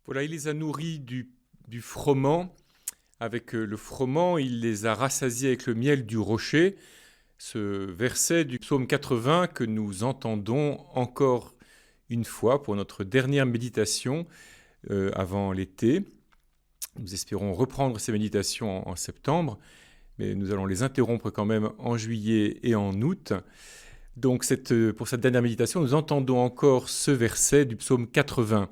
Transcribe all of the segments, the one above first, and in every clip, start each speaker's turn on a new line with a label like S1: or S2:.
S1: Voilà, il les a nourris du froment. Avec le froment, il les a rassasiés avec le miel du rocher. Ce verset du psaume 80 que nous entendons encore une fois pour notre dernière méditation avant l'été. Nous espérons reprendre ces méditations en septembre, mais nous allons les interrompre quand même en juillet et en août. Donc pour cette dernière méditation, nous entendons encore ce verset du psaume 80.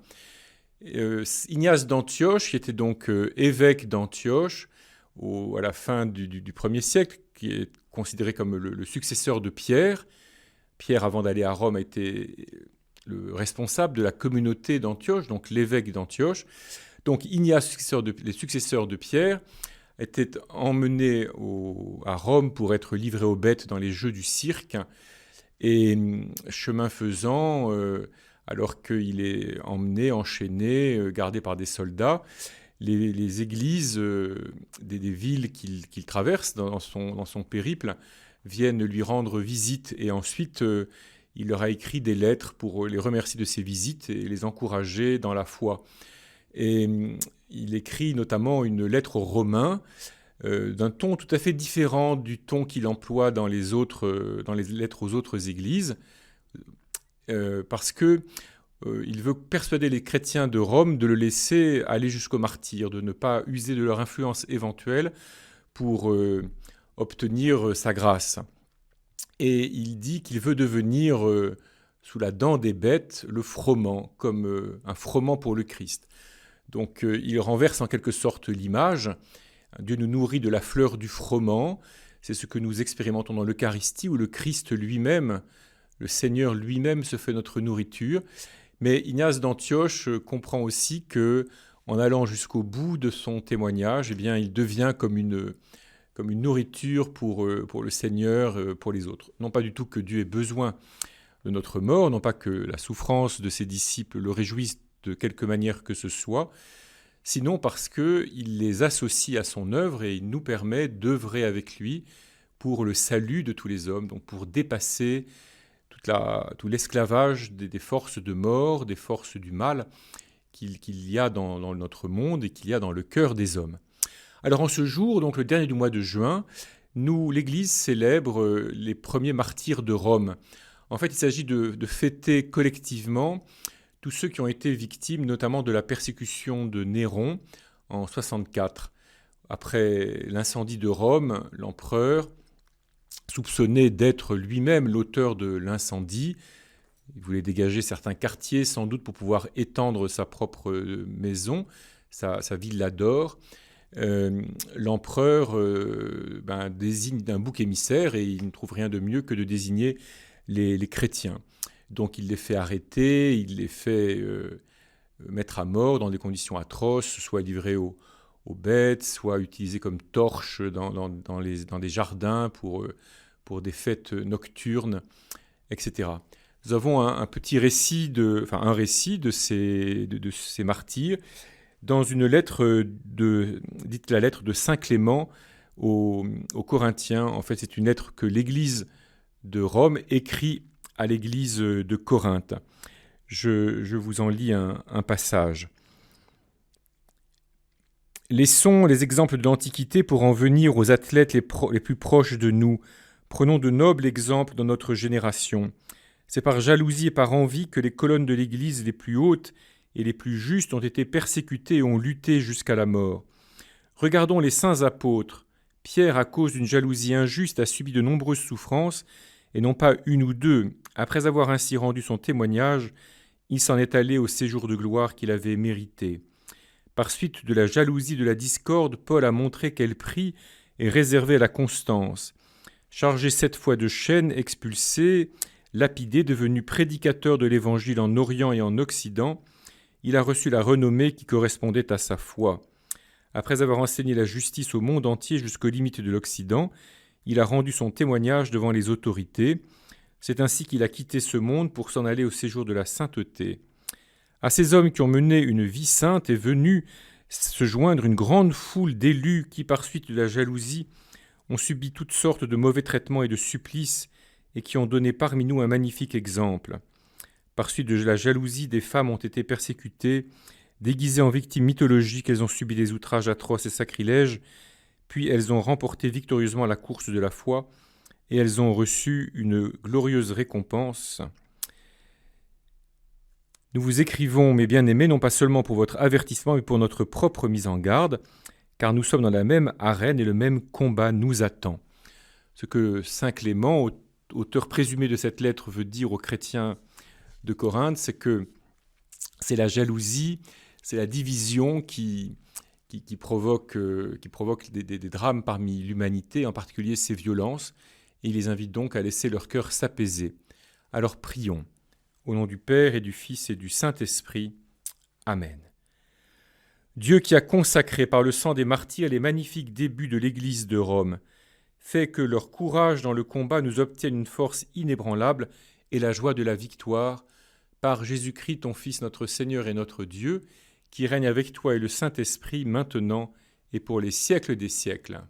S1: Ignace d'Antioche, qui était donc évêque d'Antioche à la fin du 1er siècle, qui est considéré comme le successeur de Pierre. Pierre, avant d'aller à Rome, a été le responsable de la communauté d'Antioche, donc l'évêque d'Antioche. Donc Ignace, les successeurs de Pierre, était emmené à Rome pour être livré aux bêtes dans les jeux du cirque. Et chemin faisant, alors qu'il est emmené, enchaîné, gardé par des soldats, les églises des villes qu'il traverse dans son périple viennent lui rendre visite. Et ensuite, il leur a écrit des lettres pour les remercier de ces visites et les encourager dans la foi. Et il écrit notamment une lettre aux Romains, d'un ton tout à fait différent du ton qu'il emploie dans les lettres aux autres églises, parce que il veut persuader les chrétiens de Rome de le laisser aller jusqu'au martyre, de ne pas user de leur influence éventuelle pour obtenir sa grâce. Et il dit qu'il veut devenir, sous la dent des bêtes, le froment, comme un froment pour le Christ. Donc il renverse en quelque sorte l'image. Dieu nous nourrit de la fleur du froment. C'est ce que nous expérimentons dans l'Eucharistie, où le Christ lui-même, le Seigneur lui-même se fait notre nourriture. Mais Ignace d'Antioche comprend aussi que, en allant jusqu'au bout de son témoignage, eh bien, il devient comme une nourriture pour le Seigneur, pour les autres. Non pas du tout que Dieu ait besoin de notre mort, non pas que la souffrance de ses disciples le réjouisse de quelque manière que ce soit, sinon parce qu'il les associe à son œuvre et il nous permet d'œuvrer avec lui pour le salut de tous les hommes, donc pour dépasser tout l'esclavage des forces de mort, des forces du mal qu'il y a dans notre monde et qu'il y a dans le cœur des hommes. Alors en ce jour, donc le dernier du mois de juin, l'Église célèbre les premiers martyrs de Rome. En fait, il s'agit de fêter collectivement tous ceux qui ont été victimes notamment de la persécution de Néron en 64. Après l'incendie de Rome, l'empereur, soupçonné d'être lui-même l'auteur de l'incendie, il voulait dégager certains quartiers sans doute pour pouvoir étendre sa propre maison, sa villa d'or. L'empereur désigne un bouc émissaire et il ne trouve rien de mieux que de désigner les chrétiens. Donc il les fait arrêter, il les fait mettre à mort dans des conditions atroces, soit livrés aux bêtes, soit utilisés comme torches dans des jardins pour des fêtes nocturnes, etc. Nous avons un récit de ces martyrs dans une lettre dite la lettre de Saint Clément aux Corinthiens. En fait, c'est une lettre que l'Église de Rome écrit à l'église de Corinthe. Je vous en lis un passage. Laissons les exemples de l'Antiquité pour en venir aux athlètes les plus proches de nous. Prenons de nobles exemples dans notre génération. C'est par jalousie et par envie que les colonnes de l'Église les plus hautes et les plus justes ont été persécutées et ont lutté jusqu'à la mort. Regardons les saints apôtres. Pierre, à cause d'une jalousie injuste, a subi de nombreuses souffrances, et non pas une ou deux. Après avoir ainsi rendu son témoignage, il s'en est allé au séjour de gloire qu'il avait mérité. Par suite de la jalousie de la discorde, Paul a montré quel prix est réservé à la constance. Chargé 7 fois de chaînes, expulsé, lapidé, devenu prédicateur de l'Évangile en Orient et en Occident, il a reçu la renommée qui correspondait à sa foi. Après avoir enseigné la justice au monde entier jusqu'aux limites de l'Occident, il a rendu son témoignage devant les autorités. C'est ainsi qu'il a quitté ce monde pour s'en aller au séjour de la sainteté. À ces hommes qui ont mené une vie sainte est venue se joindre une grande foule d'élus qui, par suite de la jalousie, ont subi toutes sortes de mauvais traitements et de supplices et qui ont donné parmi nous un magnifique exemple. Par suite de la jalousie, des femmes ont été persécutées, Déguisées en victimes mythologiques, elles ont subi des outrages atroces et sacrilèges, puis elles ont remporté victorieusement la course de la foi, et elles ont reçu une glorieuse récompense. Nous vous écrivons, mes bien-aimés, non pas seulement pour votre avertissement, mais pour notre propre mise en garde, car nous sommes dans la même arène et le même combat nous attend. Ce que saint Clément, auteur présumé de cette lettre, veut dire aux chrétiens de Corinthe, c'est que c'est la jalousie, c'est la division qui provoque des drames parmi l'humanité, en particulier ces violences, et il les invite donc à laisser leur cœur s'apaiser. Alors prions, au nom du Père et du Fils et du Saint-Esprit. Amen. Dieu qui a consacré par le sang des martyrs les magnifiques débuts de l'Église de Rome, fait que leur courage dans le combat nous obtienne une force inébranlable et la joie de la victoire, par Jésus-Christ, ton Fils, notre Seigneur et notre Dieu, qui règne avec toi et le Saint-Esprit, maintenant et pour les siècles des siècles.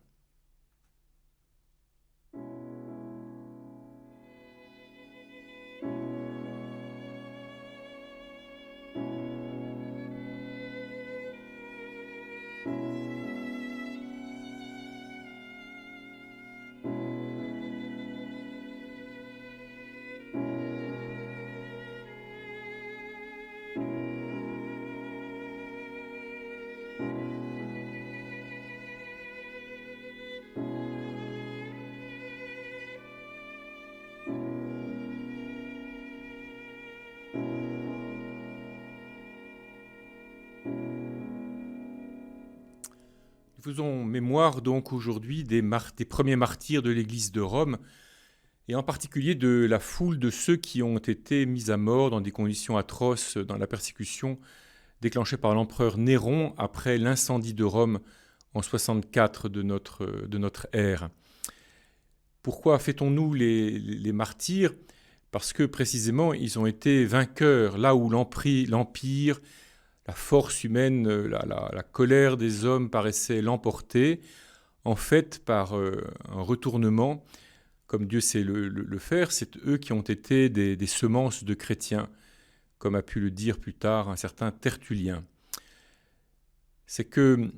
S1: Nous faisons mémoire donc aujourd'hui des premiers martyrs de l'Église de Rome, et en particulier de la foule de ceux qui ont été mis à mort dans des conditions atroces dans la persécution déclenchée par l'empereur Néron après l'incendie de Rome en 64 de notre ère. Pourquoi fêtons-nous les martyrs ? Parce que précisément ils ont été vainqueurs, là où l'empire, la force humaine, la colère des hommes paraissait l'emporter. En fait, par un retournement, comme Dieu sait le faire, c'est eux qui ont été des semences de chrétiens, comme a pu le dire plus tard un certain Tertullien. C'est que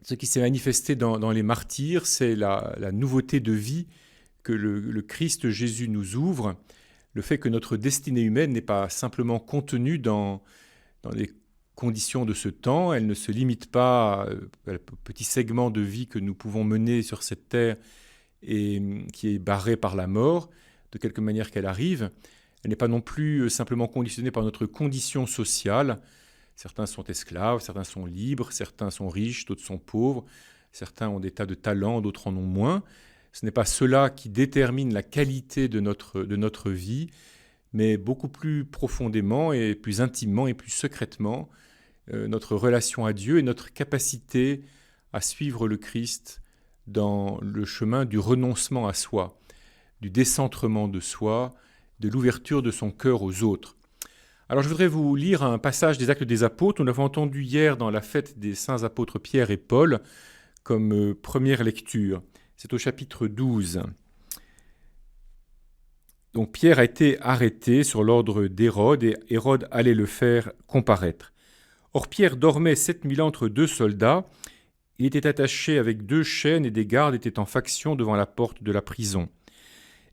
S1: ce qui s'est manifesté dans les martyrs, c'est la nouveauté de vie que le Christ Jésus nous ouvre, le fait que notre destinée humaine n'est pas simplement contenue dans les conditions de ce temps, elle ne se limite pas à petit segment de vie que nous pouvons mener sur cette terre et qui est barrée par la mort, de quelque manière qu'elle arrive. Elle n'est pas non plus simplement conditionnée par notre condition sociale. Certains sont esclaves, certains sont libres, certains sont riches, d'autres sont pauvres, certains ont des tas de talents, d'autres en ont moins. Ce n'est pas cela qui détermine la qualité de notre vie, mais beaucoup plus profondément et plus intimement et plus secrètement, notre relation à Dieu et notre capacité à suivre le Christ dans le chemin du renoncement à soi, du décentrement de soi, de l'ouverture de son cœur aux autres. Alors je voudrais vous lire un passage des Actes des Apôtres. Nous l'avons entendu hier dans la fête des saints apôtres Pierre et Paul comme première lecture. C'est au chapitre 12. Donc Pierre a été arrêté sur l'ordre d'Hérode et Hérode allait le faire comparaître. Or Pierre dormait 7000 ans entre deux soldats. Il était attaché avec 2 chaînes et des gardes étaient en faction devant la porte de la prison.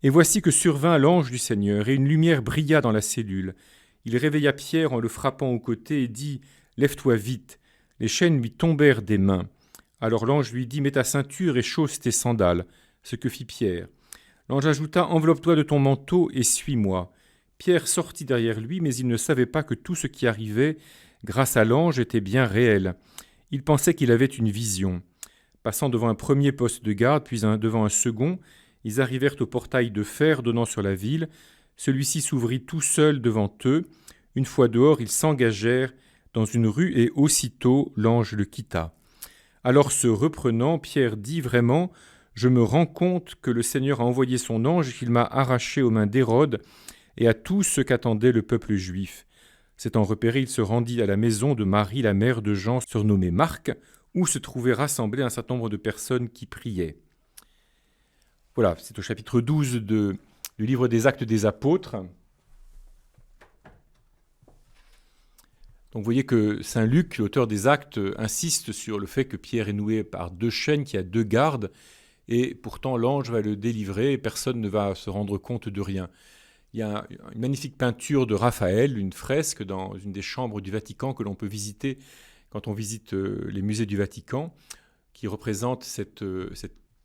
S1: Et voici que survint l'ange du Seigneur et une lumière brilla dans la cellule. Il réveilla Pierre en le frappant au côté et dit « Lève-toi vite !» Les chaînes lui tombèrent des mains. Alors l'ange lui dit « Mets ta ceinture et chausse tes sandales », ce que fit Pierre. L'ange ajouta « Enveloppe-toi de ton manteau et suis-moi ». Pierre sortit derrière lui, mais il ne savait pas que tout ce qui arrivait grâce à l'ange était bien réel. Il pensait qu'il avait une vision. Passant devant un premier poste de garde, puis devant un second, ils arrivèrent au portail de fer donnant sur la ville. Celui-ci s'ouvrit tout seul devant eux. Une fois dehors, ils s'engagèrent dans une rue et aussitôt l'ange le quitta. Alors se reprenant, Pierre dit vraiment « Je me rends compte que le Seigneur a envoyé son ange et qu'il m'a arraché aux mains d'Hérode et à tout ce qu'attendait le peuple juif. » S'étant repéré, il se rendit à la maison de Marie, la mère de Jean, surnommée Marc, où se trouvaient rassemblées un certain nombre de personnes qui priaient. Voilà, c'est au chapitre 12 du livre des Actes des Apôtres. Donc vous voyez que saint Luc, l'auteur des Actes, insiste sur le fait que Pierre est noué par 2 chaînes, qu'il y a 2 gardes, et pourtant l'ange va le délivrer et personne ne va se rendre compte de rien. Il y a une magnifique peinture de Raphaël, une fresque dans une des chambres du Vatican que l'on peut visiter quand on visite les musées du Vatican, qui représente cette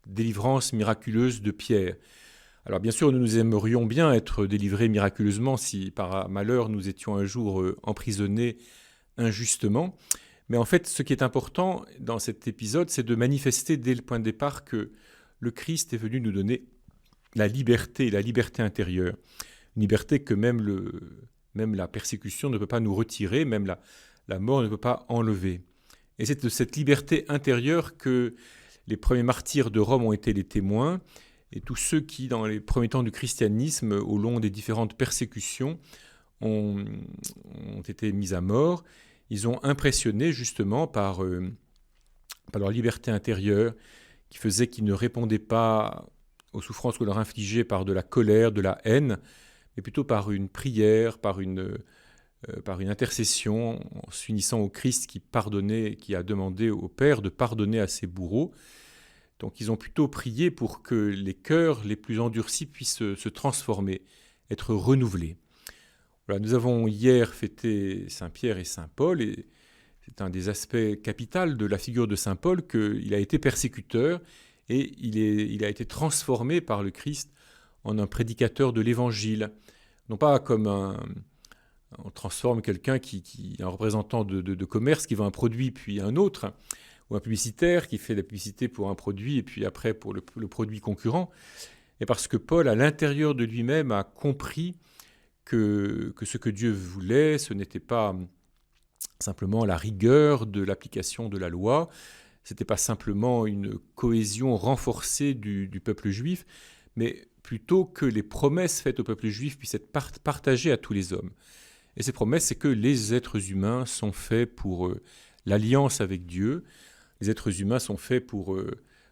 S1: délivrance miraculeuse de Pierre. Alors bien sûr, nous aimerions bien être délivrés miraculeusement si par malheur nous étions un jour emprisonnés injustement. Mais en fait, ce qui est important dans cet épisode, c'est de manifester dès le point de départ que le Christ est venu nous donner la liberté intérieure. Une liberté que même la persécution ne peut pas nous retirer, même la mort ne peut pas enlever. Et c'est de cette liberté intérieure que les premiers martyrs de Rome ont été les témoins, et tous ceux qui, dans les premiers temps du christianisme, au long des différentes persécutions, ont été mis à mort. Ils ont impressionné justement par leur liberté intérieure, qui faisait qu'ils ne répondaient pas aux souffrances qu'on leur infligeait par de la colère, de la haine, mais plutôt par une prière, par une intercession, en s'unissant au Christ qui pardonnait, qui a demandé au Père de pardonner à ses bourreaux. Donc ils ont plutôt prié pour que les cœurs les plus endurcis puissent se transformer, être renouvelés. Voilà, nous avons hier fêté Saint Pierre et Saint Paul, et c'est un des aspects capitaux de la figure de Saint Paul qu'il a été persécuteur et il a été transformé par le Christ en un prédicateur de l'Évangile. Non pas comme on transforme quelqu'un qui est un représentant de commerce qui vend un produit puis un autre, ou un publicitaire qui fait de la publicité pour un produit et puis après pour le produit concurrent. Et parce que Paul, à l'intérieur de lui-même, a compris que ce que Dieu voulait, ce n'était pas simplement la rigueur de l'application de la loi, ce n'était pas simplement une cohésion renforcée du peuple juif, mais plutôt que les promesses faites au peuple juif puissent être partagées à tous les hommes. Et ces promesses, c'est que les êtres humains sont faits pour l'alliance avec Dieu. Les êtres humains sont faits pour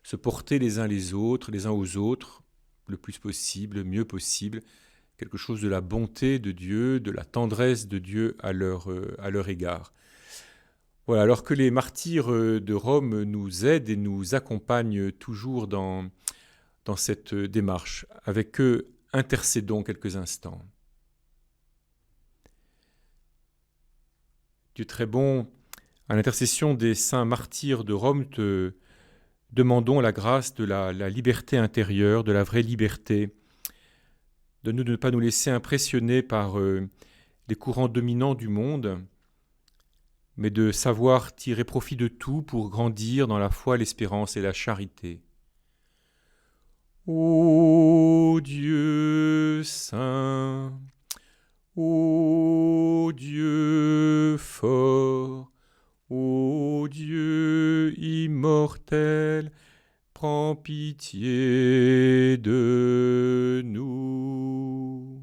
S1: se porter les uns aux autres, le plus possible, le mieux possible, quelque chose de la bonté de Dieu, de la tendresse de Dieu à leur égard. Voilà, alors que les martyrs de Rome nous aident et nous accompagnent toujours dans cette démarche. Avec eux, intercédons quelques instants. Dieu très bon, à l'intercession des saints martyrs de Rome, te demandons la grâce de la liberté intérieure, de la vraie liberté. Donne-nous de ne pas nous laisser impressionner par les courants dominants du monde, mais de savoir tirer profit de tout pour grandir dans la foi, l'espérance et la charité. Ô Dieu saint, ô Dieu fort, ô Dieu immortel, prends pitié de nous.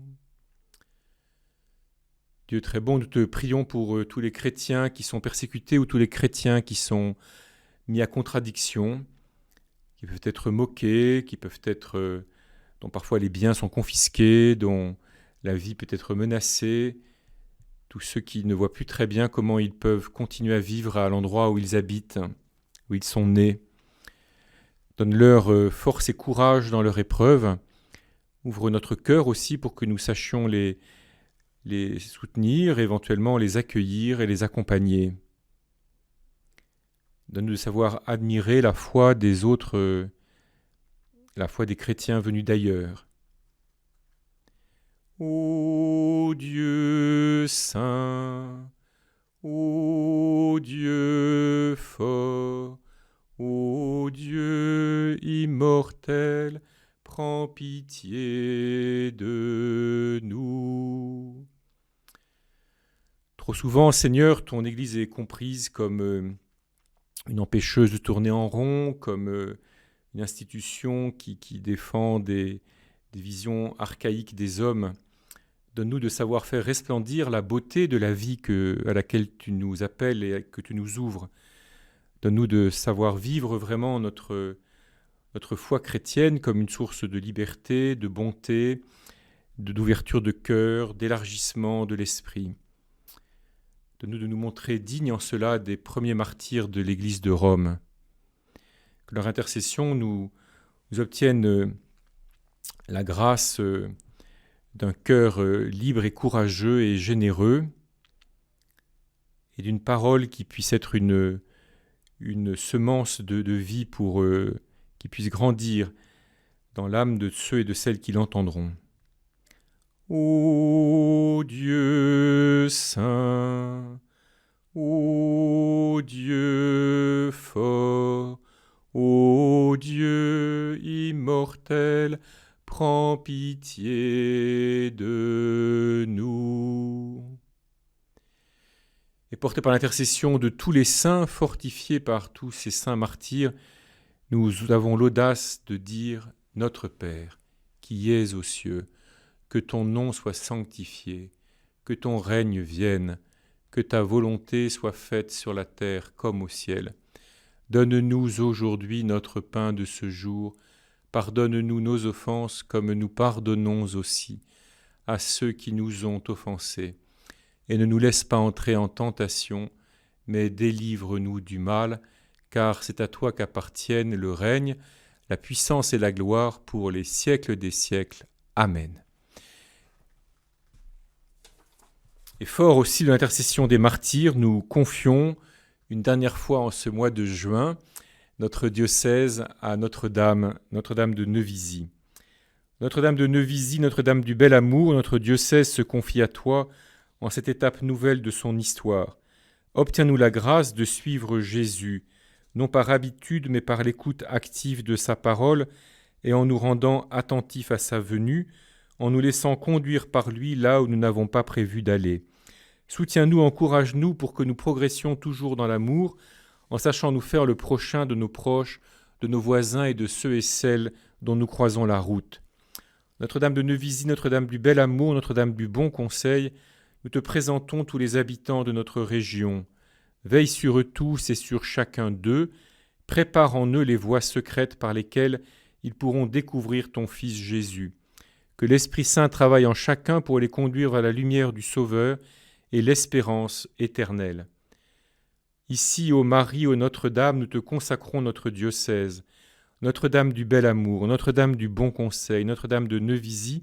S1: Dieu très bon, nous te prions pour tous les chrétiens qui sont persécutés ou tous les chrétiens qui sont mis à contradiction, qui peuvent être moqués, dont parfois les biens sont confisqués, dont la vie peut être menacée, tous ceux qui ne voient plus très bien comment ils peuvent continuer à vivre à l'endroit où ils habitent, où ils sont nés. Donne-leur force et courage dans leur épreuve. Ouvre notre cœur aussi pour que nous sachions les soutenir, éventuellement les accueillir et les accompagner. Donne-nous de savoir admirer la foi des autres, la foi des chrétiens venus d'ailleurs. Ô Dieu saint, ô Dieu fort, ô Dieu immortel, prends pitié de nous. Trop souvent, Seigneur, ton Église est comprise comme une empêcheuse de tourner en rond, comme une institution qui défend des visions archaïques des hommes. Donne-nous de savoir faire resplendir la beauté de la vie à laquelle tu nous appelles et que tu nous ouvres. Donne-nous de savoir vivre vraiment notre foi chrétienne comme une source de liberté, de bonté, d'ouverture de cœur, d'élargissement de l'esprit. Donne-nous de nous montrer dignes en cela des premiers martyrs de l'Église de Rome. Que leur intercession nous obtienne la grâce d'un cœur libre et courageux et généreux, et d'une parole qui puisse être une semence de vie pour qui puisse grandir dans l'âme de ceux et de celles qui l'entendront. Ô Dieu saint, ô Dieu fort, ô Dieu immortel, prends pitié de nous. Et portés par l'intercession de tous les saints, fortifiés par tous ces saints martyrs, nous avons l'audace de dire « Notre Père, qui es aux cieux, que ton nom soit sanctifié, que ton règne vienne, que ta volonté soit faite sur la terre comme au ciel. Donne-nous aujourd'hui notre pain de ce jour, pardonne-nous nos offenses comme nous pardonnons aussi à ceux qui nous ont offensés. Et ne nous laisse pas entrer en tentation, mais délivre-nous du mal, car c'est à toi qu'appartiennent le règne, la puissance et la gloire pour les siècles des siècles. Amen. Et fort aussi de l'intercession des martyrs, nous confions une dernière fois en ce mois de juin notre diocèse à Notre-Dame de Neuvisi. Notre-Dame de Neuvisi, Notre-Dame du Bel Amour, notre diocèse se confie à toi en cette étape nouvelle de son histoire. Obtiens-nous la grâce de suivre Jésus, non par habitude, mais par l'écoute active de sa parole, et en nous rendant attentifs à sa venue, en nous laissant conduire par lui là où nous n'avons pas prévu d'aller. Soutiens-nous, encourage-nous pour que nous progressions toujours dans l'amour, en sachant nous faire le prochain de nos proches, de nos voisins et de ceux et celles dont nous croisons la route. Notre-Dame de Neuvisi, Notre-Dame du Bel Amour, Notre-Dame du Bon Conseil, nous te présentons tous les habitants de notre région. Veille sur eux tous et sur chacun d'eux, prépare en eux les voies secrètes par lesquelles ils pourront découvrir ton Fils Jésus. Que l'Esprit Saint travaille en chacun pour les conduire vers la lumière du Sauveur et l'espérance éternelle. Ici, ô Marie, ô Notre-Dame, nous te consacrons notre diocèse. Notre-Dame du Bel Amour, Notre-Dame du Bon Conseil, Notre-Dame de Neuvisi,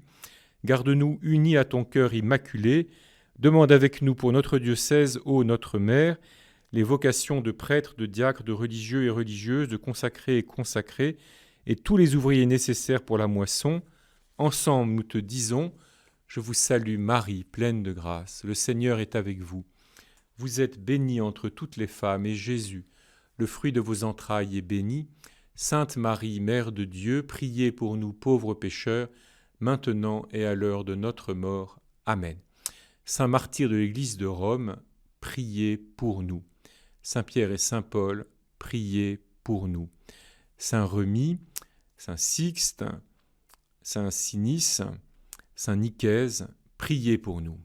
S1: garde-nous unis à ton cœur immaculé. Demande avec nous pour notre diocèse, ô notre Mère, les vocations de prêtres, de diacres, de religieux et religieuses, de consacrés et consacrées, et tous les ouvriers nécessaires pour la moisson. Ensemble, nous te disons, je vous salue Marie, pleine de grâce, le Seigneur est avec vous. Vous êtes bénie entre toutes les femmes, et Jésus, le fruit de vos entrailles, est béni. Sainte Marie, Mère de Dieu, priez pour nous pauvres pécheurs, maintenant et à l'heure de notre mort. Amen. Saint martyr de l'Église de Rome, priez pour nous. Saint Pierre et Saint Paul, priez pour nous. Saint Remi, Saint Sixte, Saint Sinice, Saint Nicaise, priez pour nous.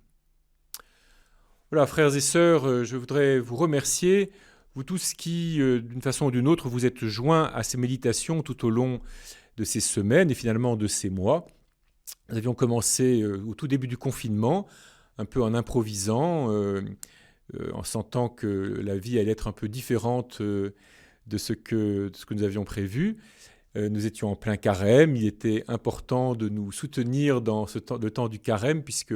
S1: Voilà, frères et sœurs, je voudrais vous remercier, vous tous qui, d'une façon ou d'une autre, vous êtes joints à ces méditations tout au long de ces semaines et finalement de ces mois. Nous avions commencé au tout début du confinement, un peu en improvisant, en sentant que la vie allait être un peu différente de ce que nous avions prévu. Nous étions en plein carême, il était important de nous soutenir dans le temps du carême, puisque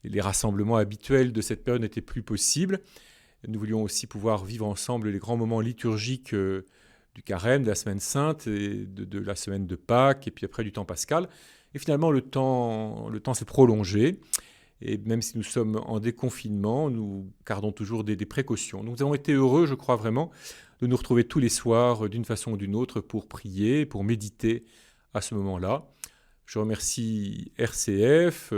S1: les rassemblements habituels de cette période n'étaient plus possibles. Nous voulions aussi pouvoir vivre ensemble les grands moments liturgiques du carême, de la semaine sainte, et de la semaine de Pâques, et puis après du temps pascal. Et finalement, le temps s'est prolongé. Et même si nous sommes en déconfinement, nous gardons toujours des précautions. Nous avons été heureux, je crois vraiment, de nous retrouver tous les soirs d'une façon ou d'une autre pour prier, pour méditer à ce moment-là. Je remercie RCF,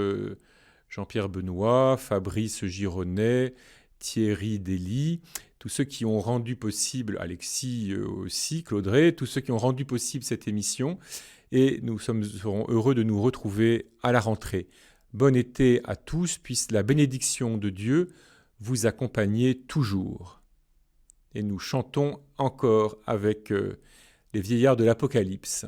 S1: Jean-Pierre Benoît, Fabrice Gironnet, Thierry Dely, tous ceux qui ont rendu possible, Alexis aussi, Claudrey, tous ceux qui ont rendu possible cette émission. Et nous serons heureux de nous retrouver à la rentrée. Bon été à tous, puisse la bénédiction de Dieu vous accompagner toujours. Et nous chantons encore avec les vieillards de l'Apocalypse.